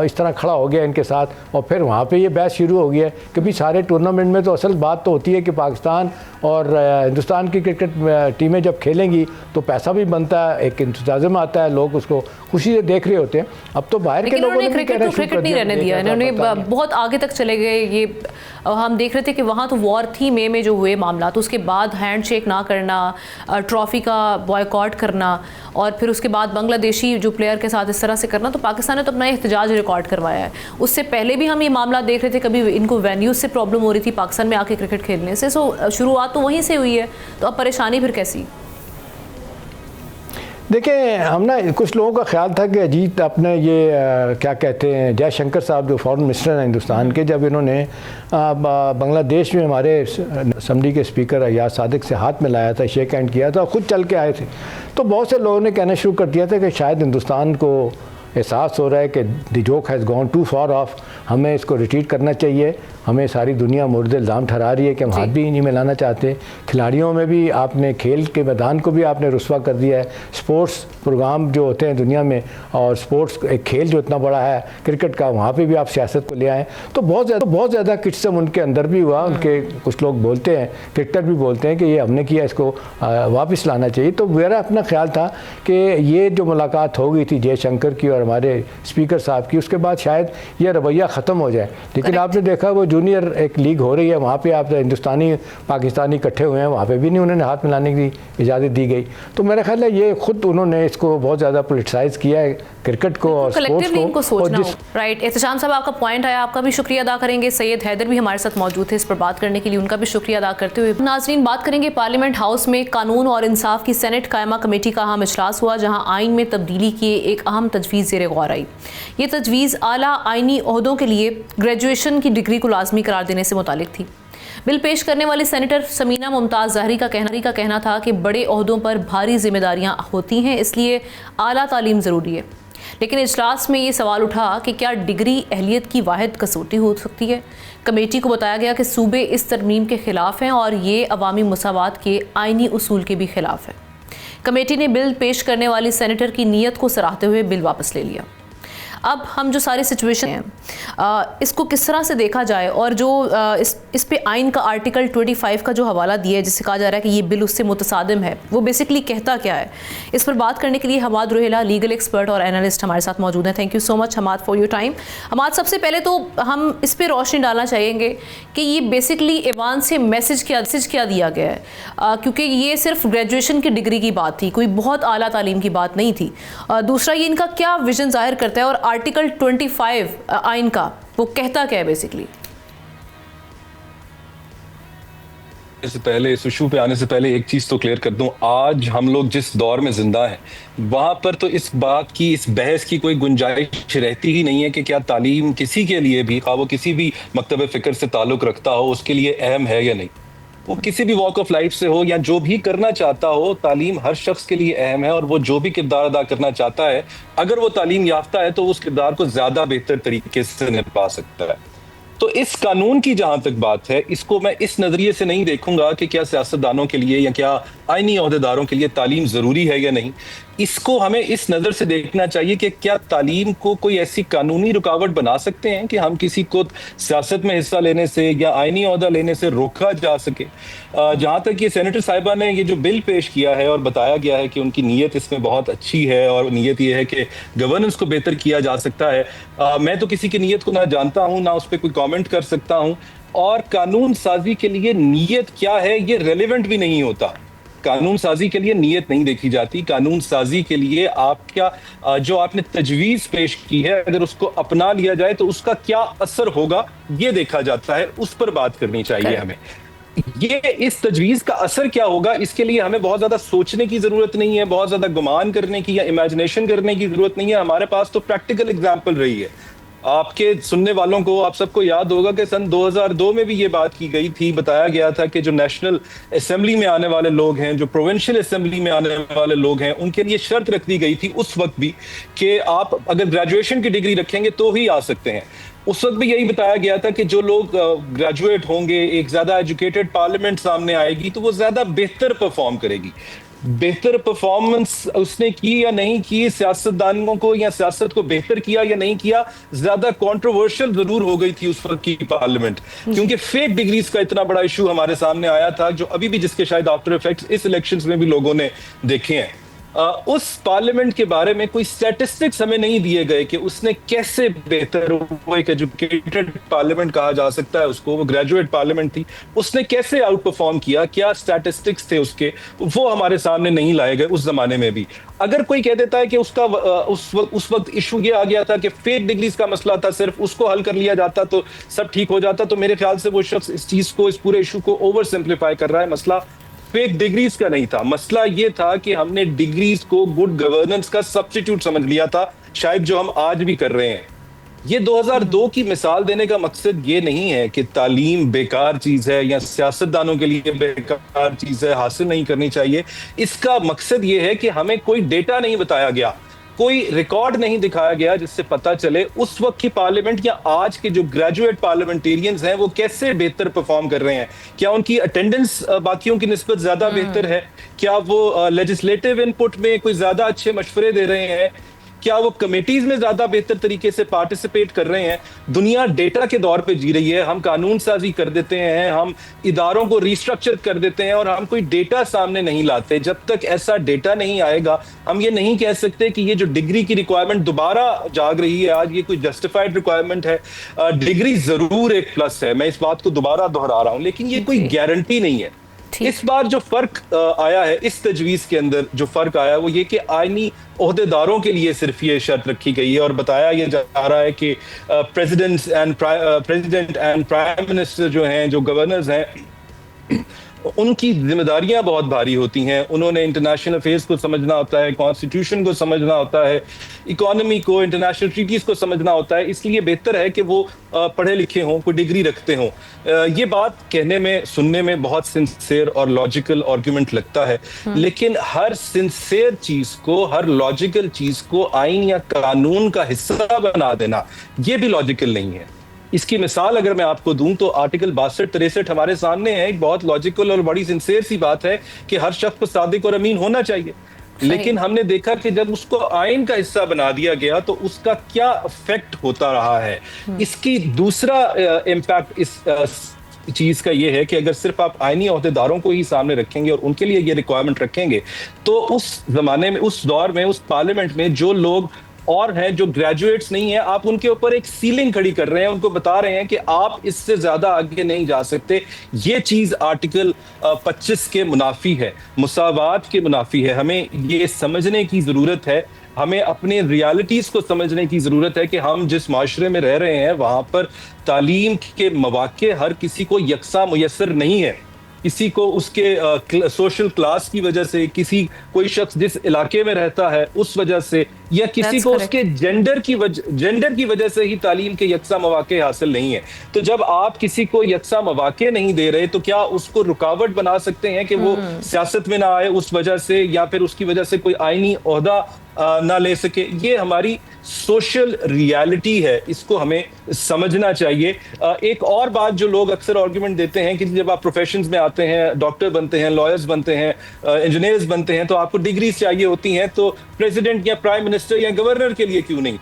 इस तरह खड़ा हो गया इनके साथ। और फिर वहाँ पर ये बहस शुरू हो गई है कि भाई सारे टूर्नामेंट में तो असल बात तो होती है कि पाकिस्तान और हिंदुस्तान की क्रिकेट टीमें जब खेलेंगी तो पैसा भी बनता है, एक इंतजाम आता है, लोग उसको खुशी से देख रहे होते हैं। अब तो बाहर के लोगों ने क्रिकेट नहीं रहने दिया, इन्होंने बहुत आगे तक चले गए। ये हम देख रहे थे कि वहाँ तो वॉर थी मई में जो हुए मामला, तो उसके बाद हैंडशेक ना करना, ट्रॉफी का बॉयकॉट करना और फिर उसके बाद बांग्लादेशी जो प्लेयर के साथ इस तरह से करना, तो पाकिस्तान ने तो अपना एहतजाज रिकॉर्ड करवाया है। उससे पहले भी हम ये मामला देख रहे थे, कभी इनको वेन्यूज से प्रॉब्लम हो रही थी पाकिस्तान में आके क्रिकेट खेलने से। सो शुरुआत तो वहीं से हुई है, तो अब परेशानी फिर कैसी? देखिए, हम ना कुछ लोगों का ख्याल था कि अजीत अपने ये क्या कहते हैं जयशंकर साहब जो फॉरेन मिनिस्टर हैं हिंदुस्तान के, जब इन्होंने बांग्लादेश में हमारे असम्बली के स्पीकर अयाज सादिक से हाथ मिलाया था, शेक हैंड किया था, खुद चल के आए थे, तो बहुत से लोगों ने कहना शुरू कर दिया था कि शायद हिंदुस्तान को एहसास हो रहा है कि the joke has gone too far off, हमें इसको रिट्रीट करना चाहिए। हमें सारी दुनिया मुर्द इल्ज़ाम ठहरा रही है कि हम हाथ भी नहीं मिलाना चाहते। खिलाड़ियों में भी आपने खेल के मैदान को भी आपने रुस्वा कर दिया है। स्पोर्ट्स प्रोग्राम जो होते हैं दुनिया में और स्पोर्ट्स एक खेल जो इतना बड़ा है क्रिकेट का, वहाँ पे भी आप सियासत को ले आए। तो बहुत ज़्यादा क्रिटिसिज्म उनके अंदर भी हुआ। उनके कुछ लोग बोलते हैं, क्रिकेटर भी बोलते हैं कि ये हमने किया, इसको वापस लाना चाहिए। तो मेरा अपना ख्याल था कि ये जो मुलाकात हो गई थी जयशंकर की और हमारे स्पीकर साहब की, उसके बाद शायद यह रवैया ख़त्म हो जाए। लेकिन आपने देखा वो जूनियर एक लीग हो रही है, वहाँ पे आप हिंदुस्तानी पाकिस्तानी इकट्ठे हुए हैं, वहाँ पे भी नहीं उन्होंने हाथ मिलाने की इजाज़त दी गई। तो मेरा ख्याल है ये खुद उन्होंने इसको बहुत ज़्यादा पोलिटिसाइज किया है, क्रिकेट को और स्पोर्ट्स को। राइट, एहतशाम साहब आपका पॉइंट आया, आपका भी शुक्रिया अदा करेंगे। सैयद हैदर भी हमारे साथ मौजूद थे इस पर बात करने के लिए, उनका भी शुक्रिया अदा करते हुए नाजरीन बात करेंगे पार्लियामेंट हाउस में कानून और इंसाफ की सेनेट कायमा कमेटी का अहम इजलास हुआ, जहां आइन में तब्दीली की एक अहम तजवीज़ ज़ेर गौर आई। ये तजवीज़ आला आइनी ओहदों के लिए ग्रेजुएशन की डिग्री को लाजमी करार देने से मुतालिक थी। बिल पेश करने वाली सेनेटर समीना मुमताज़ ज़हरी का कहना था कि बड़े ओहदों पर भारी जिम्मेदारियां होती हैं, इसलिए आला तालीम ज़रूरी है। लेकिन इजलास में ये सवाल उठा कि क्या डिग्री अहलियत की वाहिद कसौटी हो सकती है। कमेटी को बताया गया कि सूबे इस तरमीम के ख़िलाफ़ हैं और ये अवामी मसावात के आइनी उसूल के भी ख़िलाफ़ है। कमेटी ने बिल पेश करने वाली सेनेटर की नीयत को सराहते हुए बिल वापस ले लिया। अब हम जो सारी सिचुएशन है इसको किस तरह से देखा जाए, और जो इस पे आइन का आर्टिकल 25 का जो हवाला दिया है जिससे कहा जा रहा है कि ये बिल उससे मुतसादिम है, वो बेसिकली कहता क्या है, इस पर बात करने के लिए हमाद रोहेला लीगल एक्सपर्ट और एनालिस्ट हमारे साथ मौजूद हैं। Thank you so much Hamad for your time. Hamad, सबसे पहले तो हम इस पर रोशनी डालना चाहेंगे कि ये बेसिकली ईवान से मैसेज क्या दिया गया है, क्योंकि ये सिर्फ ग्रेजुएशन की डिग्री की बात थी, कोई बहुत आला तालीम की बात नहीं थी। दूसरा, ये इनका क्या विजन जाहिर करता है, और आर्टिकल 25 आइन का वो कहता क्या है बेसिकली। इससे पहले, इस इशू पे आने से पहले एक चीज तो क्लियर कर दूं, आज हम लोग जिस दौर में जिंदा हैं वहां पर तो इस बात की, इस बहस की कोई गुंजाइश रहती ही नहीं है कि क्या तालीम किसी के लिए भी, खा वो किसी भी मकतब फिक्र से ताल्लुक रखता हो, उसके लिए अहम है या नहीं। वो किसी भी वॉक ऑफ लाइफ से हो या जो भी करना चाहता हो, तालीम हर शख्स के लिए अहम है, और वो जो भी किरदार अदा करना चाहता है, अगर वो तालीम याफ्ता है तो उस किरदार को ज्यादा बेहतर तरीके से निभा सकता है। तो इस कानून की जहां तक बात है, इसको मैं इस नजरिए से नहीं देखूंगा कि क्या सियासतदानों के लिए या क्या आईनी ओहदेदारों के लिए तालीम जरूरी है या नहीं। इसको हमें इस नजर से देखना चाहिए कि क्या तालीम को कोई ऐसी कानूनी रुकावट बना सकते हैं कि हम किसी को सियासत में हिस्सा लेने से या आईनी ओहदा लेने से रोका जा सके। जहां तक ये सेनेटर साहिबा ने ये जो बिल पेश किया है और बताया गया है कि उनकी नीयत इसमें बहुत अच्छी है और नीयत ये है कि गवर्नेंस को बेहतर किया जा सकता है, मैं तो किसी की नीयत को ना जानता हूं, ना उस पर कोई कॉमेंट कर सकता हूं, और कानून साजी के लिए नीयत क्या है ये रेलेवेंट भी नहीं होता। कानून साजी के लिए नीयत नहीं देखी जाती, कानून साजी के लिए आपका जो आपने तजवीज पेश की है अगर उसको अपना लिया जाए तो उसका क्या असर होगा ये देखा जाता है, उस पर बात करनी चाहिए हमें। ये इस तजवीज का असर क्या होगा इसके लिए हमें बहुत ज्यादा सोचने की जरूरत नहीं है, बहुत ज्यादा गुमान करने की या इमेजिनेशन करने की जरूरत नहीं है। हमारे पास तो प्रैक्टिकल एग्जाम्पल रही है। आपके सुनने वालों को, आप सबको याद होगा कि सन 2002 में भी ये बात की गई थी, बताया गया था कि जो नेशनल असेंबली में आने वाले लोग हैं, जो प्रोविंशियल असेंबली में आने वाले लोग हैं, उनके लिए शर्त रख दी गई थी उस वक्त भी कि आप अगर ग्रेजुएशन की डिग्री रखेंगे तो ही आ सकते हैं। उस वक्त भी यही बताया गया था कि जो लोग ग्रेजुएट होंगे, एक ज्यादा एजुकेटेड पार्लियामेंट सामने आएगी तो वो ज्यादा बेहतर परफॉर्म करेगी। बेहतर परफॉर्मेंस उसने की या नहीं की, सियासतदानों को या सियासत को बेहतर किया या नहीं किया, ज्यादा कंट्रोवर्शियल जरूर हो गई थी उस वक्त की पार्लियामेंट, क्योंकि फेक डिग्रीज का इतना बड़ा इशू हमारे सामने आया था जो अभी भी, जिसके शायद आफ्टर इफेक्ट्स इस इलेक्शंस में भी लोगों ने देखे हैं। उस पार्लियामेंट के बारे में कोई स्टैटिस्टिक्स हमें नहीं दिए गए कि उसने कैसे बेहतर, वो एक एजुकेटेड पार्लियामेंट कहा जा सकता है उसको, वो ग्रेजुएट पार्लियामेंट थी, उसने कैसे आउट परफॉर्म किया, क्या स्टैटिस्टिक्स थे उसके, वो हमारे सामने नहीं लाए गए उस जमाने में भी। अगर कोई कह देता है कि उसका उस वक्त इशू ये आ गया था कि फेक डिग्रीज का मसला था, सिर्फ उसको हल कर लिया जाता तो सब ठीक हो जाता, तो मेरे ख्याल से वो शख्स इस चीज को, इस पूरे इशू को ओवर सिंप्लीफाई कर रहा है। मसला फेक डिग्रीज का नहीं था, मसला ये था कि हमने डिग्रीज को गुड गवर्नेंस का सब्स्टिट्यूट समझ लिया था, शायद जो हम आज भी कर रहे हैं। ये 2002 की मिसाल देने का मकसद ये नहीं है कि तालीम बेकार चीज है या सियासतदानों के लिए बेकार चीज है, हासिल नहीं करनी चाहिए। इसका मकसद ये है कि हमें कोई डेटा नहीं बताया गया, कोई रिकॉर्ड नहीं दिखाया गया जिससे पता चले उस वक्त की पार्लियामेंट या आज के जो ग्रेजुएट पार्लियामेंटेरियंस हैं वो कैसे बेहतर परफॉर्म कर रहे हैं। क्या उनकी अटेंडेंस बाकियों की निस्बत ज्यादा बेहतर है, क्या वो लेजिस्लेटिव इनपुट में कोई ज्यादा अच्छे मशवरे दे रहे हैं, क्या वो कमेटीज में ज्यादा बेहतर तरीके से पार्टिसिपेट कर रहे हैं? दुनिया डेटा के दौर पे जी रही है, हम कानून साजी कर देते हैं, हम इदारों को रिस्ट्रक्चर कर देते हैं और हम कोई डेटा सामने नहीं लाते। जब तक ऐसा डेटा नहीं आएगा हम ये नहीं कह सकते कि ये जो डिग्री की रिक्वायरमेंट दोबारा जाग रही है आज, ये कोई जस्टिफाइड रिक्वायरमेंट है। डिग्री जरूर एक प्लस है, मैं इस बात को दोबारा दोहरा रहा हूं, लेकिन ये कोई गारंटी नहीं है। इस बार जो फर्क आया है, इस तजवीज के अंदर जो फर्क आया है वो ये कि आईनी ओहदेदारों के लिए सिर्फ ये शर्त रखी गई है और बताया ये जा रहा है कि प्रेसिडेंट एंड प्राइम मिनिस्टर जो हैं, जो गवर्नर्स हैं, उनकी जिम्मेदारियां बहुत भारी होती हैं। उन्होंने इंटरनेशनल अफेयर्स को समझना होता है, कॉन्स्टिट्यूशन को समझना होता है, इकोनॉमी को, इंटरनेशनल ट्रीटीज को समझना होता है। इसलिए बेहतर है कि वो पढ़े लिखे हों, कोई डिग्री रखते हों। ये बात कहने में, सुनने में बहुत सिंसियर और लॉजिकल आर्गुमेंट लगता है, लेकिन हर सिंसियर चीज को, हर लॉजिकल चीज को आईन या कानून का हिस्सा बना देना ये भी लॉजिकल नहीं है। इसकी मिसाल अगर मैं आपको दूं तो आर्टिकल 62-63 हमारे सामने है। एक बहुत लॉजिकल और बड़ी सिंसियर सी बात है कि हर शख्स को सादिक और अमीन होना चाहिए, लेकिन हमने देखा कि जब उसको आइन का हिस्सा बना दिया गया तो उसका क्या इफेक्ट होता रहा है। इसकी दूसरा इम्पैक्ट इस चीज का ये है कि अगर सिर्फ आप आईनी ओहदेदारों को ही सामने रखेंगे और उनके लिए ये रिक्वायरमेंट रखेंगे तो उस जमाने में, उस दौर में, उस पार्लियामेंट में जो लोग और हैं जो ग्रेजुएट्स नहीं है, आप उनके ऊपर एक सीलिंग खड़ी कर रहे हैं, उनको बता रहे हैं कि आप इससे ज्यादा आगे नहीं जा सकते। ये चीज आर्टिकल 25 के मुनाफी है, मुसावात के मुनाफी है। हमें ये समझने की जरूरत है, हमें अपने रियलिटीज को समझने की जरूरत है कि हम जिस माशरे में रह रहे हैं वहां पर तालीम के मौके हर किसी को यकसा मुयस्सर नहीं है। किसी को उसके सोशल क्लास की वजह से, कोई शख्स जिस इलाके में रहता है उस वजह से, या किसी को उसके जेंडर की वजह से ही तालीम के यकसा मौके हासिल नहीं है। तो जब आप किसी को यकसा मौके नहीं दे रहे तो क्या उसको रुकावट बना सकते हैं कि वो सियासत में ना आए उस वजह से, या फिर उसकी वजह से कोई आईनी ओहदा ना ले सके? ये हमारी सोशल रियलिटी है, इसको हमें समझना चाहिए। एक और बात जो लोग अक्सर आर्गुमेंट देते हैं कि जब आप प्रोफेशंस में आते हैं, डॉक्टर बनते हैं, लॉयर्स बनते हैं, इंजीनियर्स बनते हैं, तो आपको डिग्रीज चाहिए होती हैं, तो प्रेसिडेंट या प्राइम मिनिस्टर या गवर्नर के लिए क्यों नहीं?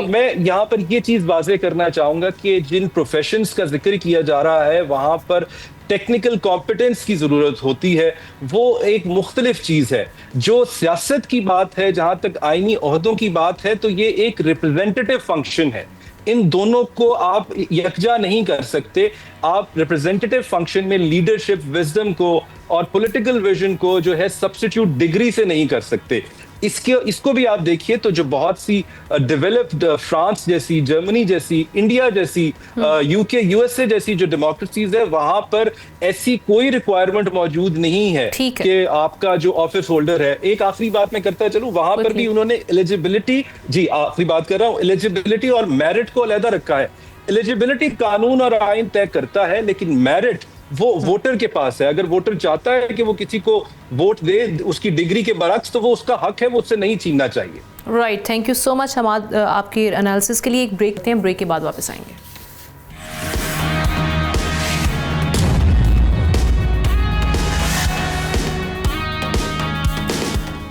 मैं यहाँ पर ये चीज वाज़ेह करना चाहूंगा कि जिन प्रोफेशंस का जिक्र किया जा रहा है वहां पर टेक्निकल कॉम्पिटेंस की जरूरत होती है, वो एक मुख्तलिफ चीज है। जो सियासत की बात है, जहां तक आईनी ओहदों की बात है, तो ये एक रिप्रेजेंटेटिव फंक्शन है। इन दोनों को आप यकजा नहीं कर सकते। आप रिप्रेजेंटेटिव फंक्शन में लीडरशिप, विजडम को और पॉलिटिकल विजन को जो है सब्स्टिट्यूट डिग्री से नहीं कर सकते। इसको भी आप देखिए तो जो बहुत सी डेवलप्ड फ्रांस जैसी, जर्मनी जैसी, इंडिया जैसी, यूके, यूएसए जैसी जो डेमोक्रेसीज है, वहां पर ऐसी कोई रिक्वायरमेंट मौजूद नहीं है कि आपका जो ऑफिस होल्डर है। एक आखिरी बात मैं करता चलूं, वहां पर भी उन्होंने एलिजिबिलिटी, जी आखिरी बात कर रहा हूं, एलिजिबिलिटी और मेरिट को अलग रखा है। एलिजिबिलिटी कानून और आइन तय करता है, लेकिन मेरिट वो वोटर के पास है। अगर वोटर चाहता है कि वो किसी को वोट दे उसकी डिग्री के बरक्स, तो वो उसका हक है, वो उससे नहीं छीनना चाहिए। Right, thank you so much Hamad आपके एनालिसिस के लिए। एक ब्रेक लेते हैं, ब्रेक के बाद वापस आएंगे।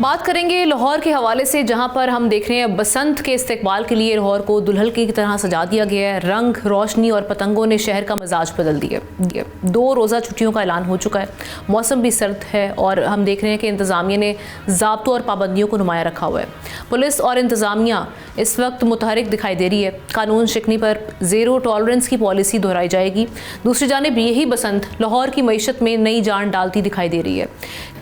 बात करेंगे लाहौर के हवाले से, जहां पर हम देख रहे हैं बसंत के इस्तकबाल के लिए लाहौर को दुल्हन की तरह सजा दिया गया है। रंग, रोशनी और पतंगों ने शहर का मिजाज बदल दिया। 2 रोज़ा छुट्टियों का ऐलान हो चुका है, मौसम भी सर्द है और हम देख रहे हैं कि इंतज़ामिया ने ज़ाब्तों और पाबंदियों को नुमाया रखा हुआ है। पुलिस और इंतज़ामिया इस वक्त मुतहरिक दिखाई दे रही है। कानून शिकनी पर ज़ीरो टॉलरेंस की पॉलिसी दोहराई जाएगी। दूसरी जानिब यही बसंत लाहौर की मईशत में नई जान डालती दिखाई दे रही है।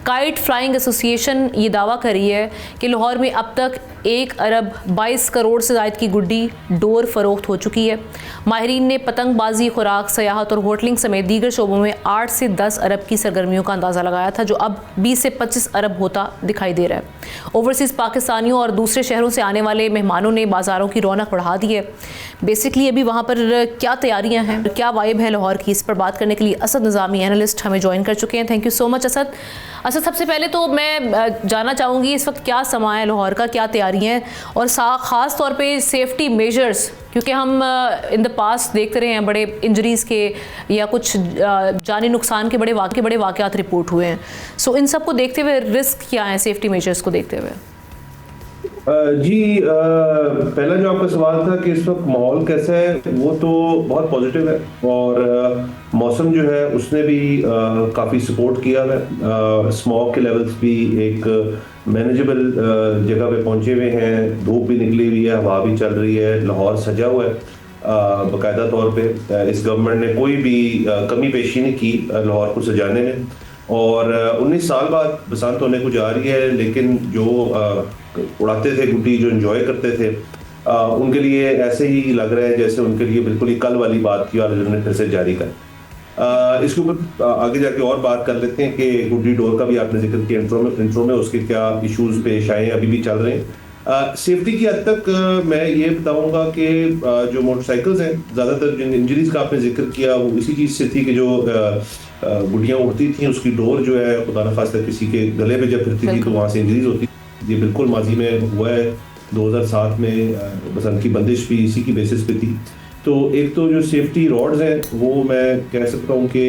काइट फ्लाइंग एसोसिएशन ये दावा कर रही है कि लाहौर में अब तक 1 अरब 22 करोड़ से ज़ायद की गुड्डी डोर फरोख्त हो चुकी है। माहिरीन ने पतंगबाजी, खुराक, सयाहत और होटलिंग समेत दीगर शोबों में 8 से 10 अरब की सरगर्मियों का अंदाज़ा लगाया था, जो अब 20 से 25 अरब होता दिखाई दे रहा है। ओवरसीज़ पाकिस्तानियों और दूसरे शहरों से आने वाले मेहमानों ने बाज़ारों की रौनक बढ़ा दी है। बेसिकली अभी वहाँ पर क्या तैयारियाँ हैं, क्या वाइब है लाहौर की, इस पर बात करने के लिए असद निज़ामी एनालिस्ट हमें ज्वाइन कर चुके हैं। Thank you so much Asad. सबसे पहले तो मैं जानना चाहूँगी इस वक्त क्या समा है लाहौर का, क्या तैयारियाँ हैं, और ख़ास तौर पे सेफ्टी मेजर्स, क्योंकि हम इन द पास्ट देखते रहे हैं बड़े इंजरीज़ के या कुछ जानी नुकसान के बड़े वाक़यात रिपोर्ट हुए हैं। सो इन सब को देखते हुए रिस्क क्या है सेफ्टी मेजर्स को देखते हुए? जी, पहला जो आपका सवाल था कि इस वक्त माहौल कैसा है, वो तो बहुत पॉजिटिव है और मौसम जो है उसने भी काफ़ी सपोर्ट किया है। स्मॉग के लेवल्स भी एक मैनेजेबल जगह पे पहुंचे हुए हैं, धूप भी निकली हुई है, हवा भी चल रही है, लाहौर सजा हुआ है बाकायदा तौर पे। इस गवर्नमेंट ने कोई भी कमी पेशी नहीं की लाहौर को सजाने में। और 19 साल बाद बसंत होने को जा रही है, लेकिन जो उड़ाते थे गुड्डी, जो एंजॉय करते थे, उनके लिए ऐसे ही लग रहा है जैसे उनके लिए बिल्कुल ही कल वाली बात थी और उन्होंने फिर से जारी कर। इसके ऊपर आगे जाके और बात कर लेते हैं कि गुड्डी डोर का भी आपने जिक्र किया इंट्रो में उसके क्या इश्यूज पेश आए हैं, अभी भी चल रहे हैं। सेफ्टी की हद तक मैं ये बताऊंगा कि जो मोटरसाइकिल्स हैं, ज़्यादातर जिन इंजरीज का आपने जिक्र किया वो इसी चीज़ से थी कि जो गुड्डियाँ उड़ती थी उसकी डोर जो है खुदा न खास्ता किसी के गले पे जब फिरती थी तो वहाँ से इंजरीज होती थी। ये बिल्कुल माजी में हुआ है, 2007 में बसंत की बंदिश भी इसी की बेसिस पे थी। तो एक तो जो सेफ्टी रॉड्स हैं वो मैं कह सकता हूँ कि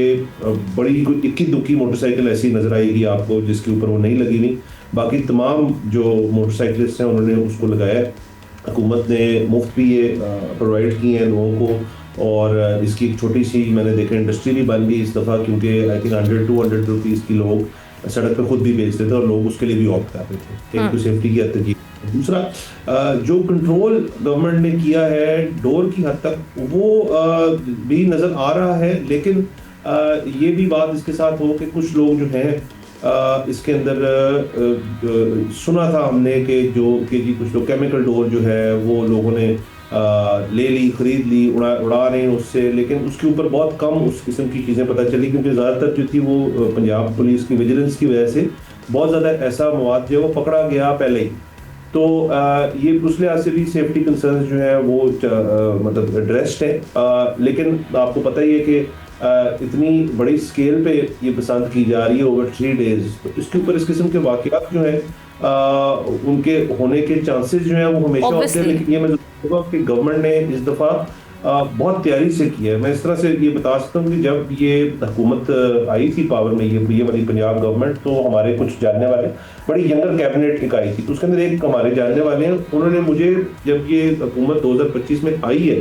बड़ी इक्की दुक्की मोटरसाइकिल ऐसी नज़र आएगी आपको जिसके ऊपर वो नहीं लगी हुई। बाकी तमाम जो मोटरसाइकिलिस्ट हैं उन्होंने उसको लगाया है। हुकूमत ने मुफ्त भी ये प्रोवाइड की हैं लोगों को, और इसकी एक छोटी सी मैंने देखा इंडस्ट्री भी बन गई इस दफ़ा, क्योंकि आई थिंक 100-200 रुपीज़ की लोग सड़क पर खुद भी बेचते थे और लोग उसके लिए भी ऑप्ट कर रहे थे। एक तो सेफ्टी की हद तक। दूसरा, जो कंट्रोल गवर्नमेंट ने किया है डोर की हद तक वो भी नज़र आ रहा है, लेकिन ये भी बात इसके साथ हो कि कुछ लोग जो हैं इसके अंदर सुना था हमने कि जी कुछ लोग केमिकल डोर जो है वो लोगों ने ले ली, खरीद ली, उड़ा रहे हैं उससे, लेकिन उसके ऊपर बहुत कम उस किस्म की चीज़ें पता चली, क्योंकि ज़्यादातर जो थी वो पंजाब पुलिस की विजिलेंस की वजह से बहुत ज़्यादा ऐसा मवाद जो है वो पकड़ा गया पहले ही। तो ये उस लिहाज से भी सेफ्टी कंसर्न जो है वो मतलब एड्रेस्ड है। लेकिन आपको पता ही है कि इतनी बड़ी स्केल पे ये बसंत की जा रही है ओवर 3 डेज, तो इसके ऊपर इस किस्म के वाक़यात जो है उनके होने के चांसेस जो है वो हमेशा होते हैं। लेकिन ये मैं कहूँगा कि गवर्नमेंट ने इस दफ़ा बहुत तैयारी से किया है। मैं इस तरह से ये बता सकता हूँ कि जब ये हुकूमत आई थी पावर में, ये वाली पंजाब गवर्नमेंट, तो हमारे कुछ जानने वाले, बड़ी यंगर कैबिनेट एक आई थी, तो उसके अंदर एक हमारे जानने वाले हैं, उन्होंने मुझे जब ये हुकूमत 2025 में आई है,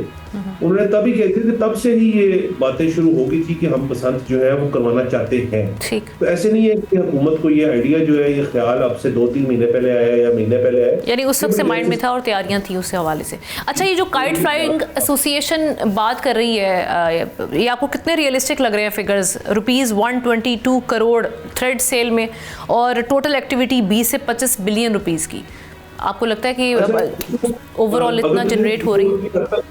उन्होंने तभी कहते थे कि तब से ही ये बातें शुरू हो गई थी कि हम बसंत जो है वो करवाना चाहते हैं। ठीक, तो ऐसे नहीं है कि हुकूमत को ये आइडिया जो है, ये ख्याल अब से 2-3 महीने पहले आया या महीने पहले आया, यानी उस वक्त से माइंड में था और तैयारियां थी उससे हवाले से। अच्छा, ये जो काइट फ्लाइंग एसोसिएशन बात कर रही है, ये आपको कितने रियलिस्टिक लग रहे हैं फिगर्स? ₹122 करोड़ थ्रेड सेल में और टोटल एक्टिविटी 20 से 25 बिलियन रुपीस की। आपको लगता है कि ओवरऑल इतना जनरेट हो रही है?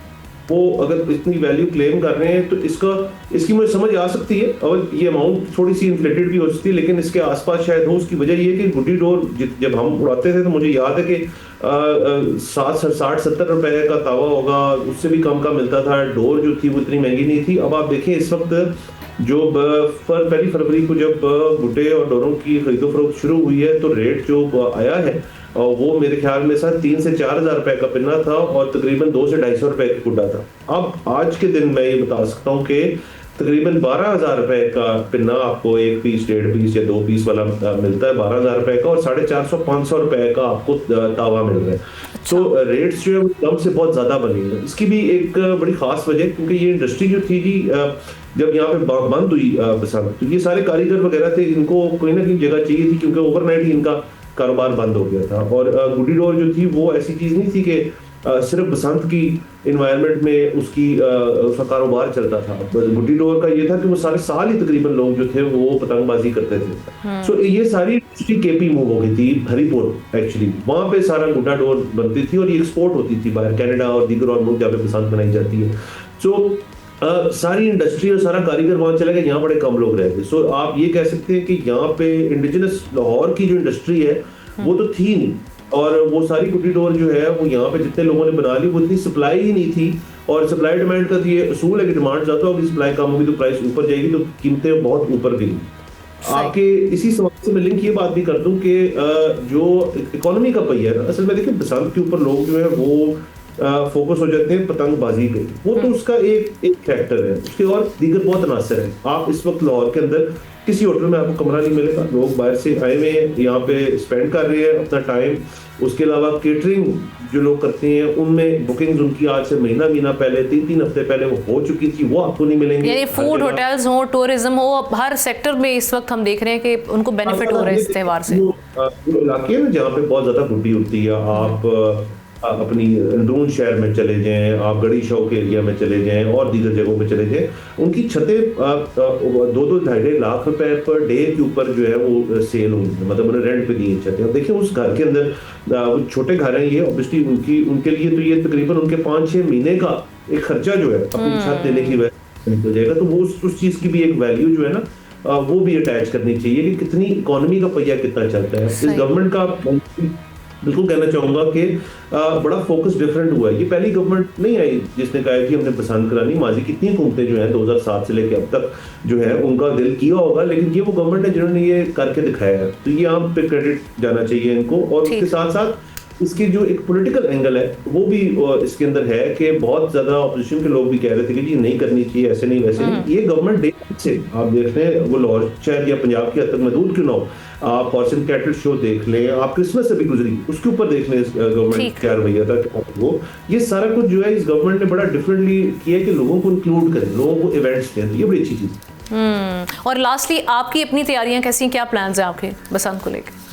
वो अगर इतनी वैल्यू क्लेम कर रहे हैं तो इसकी मुझे समझ आ सकती है, और ये अमाउंट थोड़ी सी इन्फ्लेटेड भी हो सकती है, लेकिन इसके आसपास शायद हो। उसकी वजह ये कि गुड्डी डोर जब हम उड़ाते थे तो मुझे याद है कि 60-70 रुपए का तावा होगा, उससे भी कम का मिलता था। डोर जो थी वो इतनी महंगी नहीं थी। अब आप देखें इस वक्त जो 1 फरवरी को जब गुड्डे और डोरों की खरीदो फरोख्त शुरू हुई है, तो रेट जो आया है और वो मेरे ख्याल में 3 से 4 हज़ार रुपए का पिन्ना था और तकरीबन 200 से 250 रुपए की गुड्डा था। अब आज के दिन मैं ये बता सकता हूँ कि तकरीबन 12,000 रुपए का पिन्ना आपको 1 पीस, 1.5 पीस या 2 पीस वाला मिलता है 12,000 रुपए का, और 450-500 रुपए का आपको तावा मिल रहा है। तो रेट्स जो है कम से बहुत ज्यादा बनी है। इसकी भी एक बड़ी खास वजह, क्योंकि ये इंडस्ट्री जो थी जी जब यहाँ पे बंद हुई बसंत, तो ये सारे कारीगर वगैरह थे, इनको कोई ना कोई जगह चाहिए थी, क्योंकि ओवरनाइट ही इनका कारोबार बंद हो गया था। और गुड्डी डोर जो थी वो ऐसी चीज नहीं थी कि सिर्फ बसंत की इन्वायरमेंट में उसका कारोबार चलता था। गुड्डी डोर का ये था कि वो सारे साल ही तकरीबन लोग जो थे वो पतंगबाजी करते थे। सो ये सारी इंडस्ट्री केपी मूव हो गई थी, हरिपुर एक्चुअली, वहां पे सारा गुड्डा डोर बनती थी और ये एक्सपोर्ट होती थी बाहर, कनाडा और दीगर और मुल्क जहाँ पे बसंत मनाई जाती है। सो सारी इंडस्ट्री और सारा कारीगर वहां चला गया, यहाँ बड़े कम लोग रह गए। सो आप ये कह सकते हैं कि यहाँ पे इंडिजिनस लाहौर की जो इंडस्ट्री है वो तो थी नहीं, और वो सारी गुड्डी डोर जो है वो यहाँ पे जितने लोगों ने बना ली वो इतनी सप्लाई ही नहीं थी। और सप्लाई डिमांड का तो ये असूल है कि डिमांड ज्यादा होगी, सप्लाई कम होगी तो प्राइस ऊपर जाएगी, तो कीमतें बहुत ऊपर गई। आपके इसी सवाल से मैं लिंक ये बात भी कर दूं कि जो इकोनॉमी का पहिया है, असल में देखिए बसंत के ऊपर लोग जो है वो फोकस हो जाते हैं पतंगबाजी पे। वो तो उसका एक फैक्टर है, उसके और दीगर बहुत अनासर है। आप इस वक्त लाहौर के अंदर किसी होटल में आपको कमरा नहीं मिलेगा, लोग बाहर से आए हुए हैं, यहाँ पे स्पेंड कर रहे हैं अपना टाइम। उसके अलावा केटरिंग जो लोग करते हैं उनमें बुकिंग्स उनकी आज से महीना पहले 3 हफ्ते पहले वो हो चुकी थी, वो आपको नहीं मिलेंगे। यानी फूड होटल्स हो, टूरिज्म हो, हर सेक्टर में इस वक्त हम देख रहे हैं कि उनको बेनिफिट हो रहा है इस त्यौहार से। जो इलाके हैं ना जहाँ पे बहुत ज्यादा गुड्डी उठती है, आप अपनी अंदरून शहर में चले जाएं, आप गड़ी शौक एरिया में चले जाएं और दीगर जगहों पे चले जाएं, उनकी छतें 2-2-2.5 लाख रुपए पर डे के ऊपर जो है वो सेल होंगी, मतलब उन्हें रेंट पे दी छतें। अब देखिए उस घर के अंदर छोटे घर हैं ये, ऑब्वियसली उनके लिए तो ये तकरीबन उनके 5-6 महीने का एक खर्चा जो है अपनी छत देने की वजह निकल जाएगा। तो वो उस चीज की भी एक वैल्यू जो है ना वो भी अटैच करनी चाहिए कि कितनी इकोनॉमी का पहिया कितना चलता है। इस गवर्नमेंट का बिल्कुल कहना चाहूंगा कि बड़ा फोकस डिफरेंट हुआ है। ये पहली गवर्नमेंट नहीं आई जिसने कहा कि हमने पसंद करानी। माजी कितनी हुकूमतें जो हैं 2007 से लेकर अब तक जो है उनका दिल किया होगा, लेकिन ये वो गवर्नमेंट है जिन्होंने ये करके दिखाया है, तो ये यहाँ पे क्रेडिट जाना चाहिए इनको। और उसके साथ साथ इसकी जो एक पॉलिटिकल एंगल है वो भी इसके अंदर है कि बहुत ज्यादा ऑपोजिशन के लोग भी कह रहे थे कि ये नहीं करनी चाहिए, ऐसे नहीं वैसे नहीं। ये गवर्नमेंट डे से आप देख रहे हैं, वो लाहौर शहर या पंजाब की हद तक महदूद क्यों ना हो, आप हॉर्स एंड कैटल शो देख लें, आप क्रिसमस से भी गुजरी उसके ऊपर देख लें गवर्नमेंट क्या रवैया था वो। ये सारा कुछ जो है इस गवर्नमेंट ने बड़ा डिफरेंटली किया कि लोगों को इंक्लूड करें, लोगों को इवेंट्स दें, ये बड़ी अच्छी चीज। और लास्टली आपकी अपनी तैयारियां कैसी हैं, क्या प्लान्स हैं आपके बसंत को लेकर?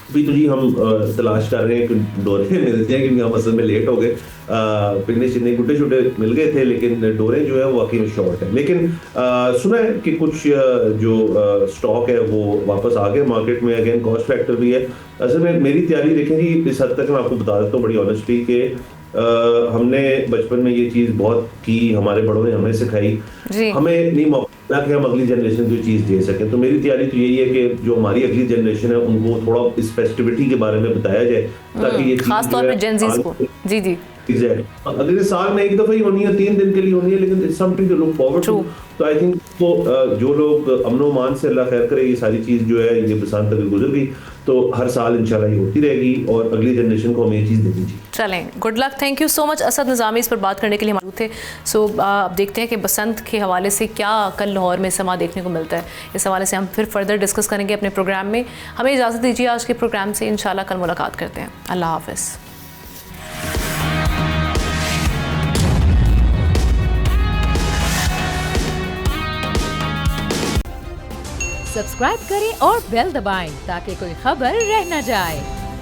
अभी तो जी हम तलाश कर रहे हैं कि डोरे मिलते हैं, क्योंकि हम असल में लेट हो गए। पिकने चिन्ने गुड्डे छुट्टे मिल गए थे, लेकिन डोरे जो है वो वाकई में शॉर्ट है। लेकिन सुना है कि कुछ जो स्टॉक है वो वापस आ गए मार्केट में, अगेन कॉस्ट फैक्टर भी है। असल में मेरी तैयारी देखें कि इस हद तक मैं आपको बता देता हूँ बड़ी ऑनेस्टली कि हमने बचपन में ये चीज़ बहुत की, हमारे बड़ों ने हमें सिखाई, हमें नहीं मौका कि हम अगली जनरेशन को चीज़ दे सकें। तो मेरी तैयारी तो यही है कि जो हमारी अगली जनरेशन है उनको थोड़ा इस फेस्टिविटी के बारे में बताया जाए, ताकि ये खास तौर पे जेन ज़ीज़ को। जी जी एग्जैक्टली। अगले साल में एक दफा ही होनी है, 3 दिन के लिए होनी है, लेकिन it's something to look forward to. तो आई थिंक वो जो लोग अमनो मान से अल्लाह खैर करे, ये सारी चीज़ जो है ये बसंत अगर गुजर गई तो हर साल इंशाल्लाह ये होती रहेगी और अगली जनरेशन को हमें ये चीज़ देनी चाहिए। चलें, good luck, thank you so much. Asad Nizami इस पर बात करने के लिए मौजूद थे। सो अब देखते हैं कि बसंत के हवाले से क्या कल लाहौर में समा देखने को मिलता है। इस हवाले से हम फिर फर्दर डिस्कस करेंगे अपने प्रोग्राम में। हमें इजाज़त दीजिए आज के प्रोग्राम से, इंशाल्लाह कल मुलाकात करते हैं। अल्लाह हाफ़िज़। सब्सक्राइब करें और बेल दबाएं ताकि कोई खबर रह न जाए।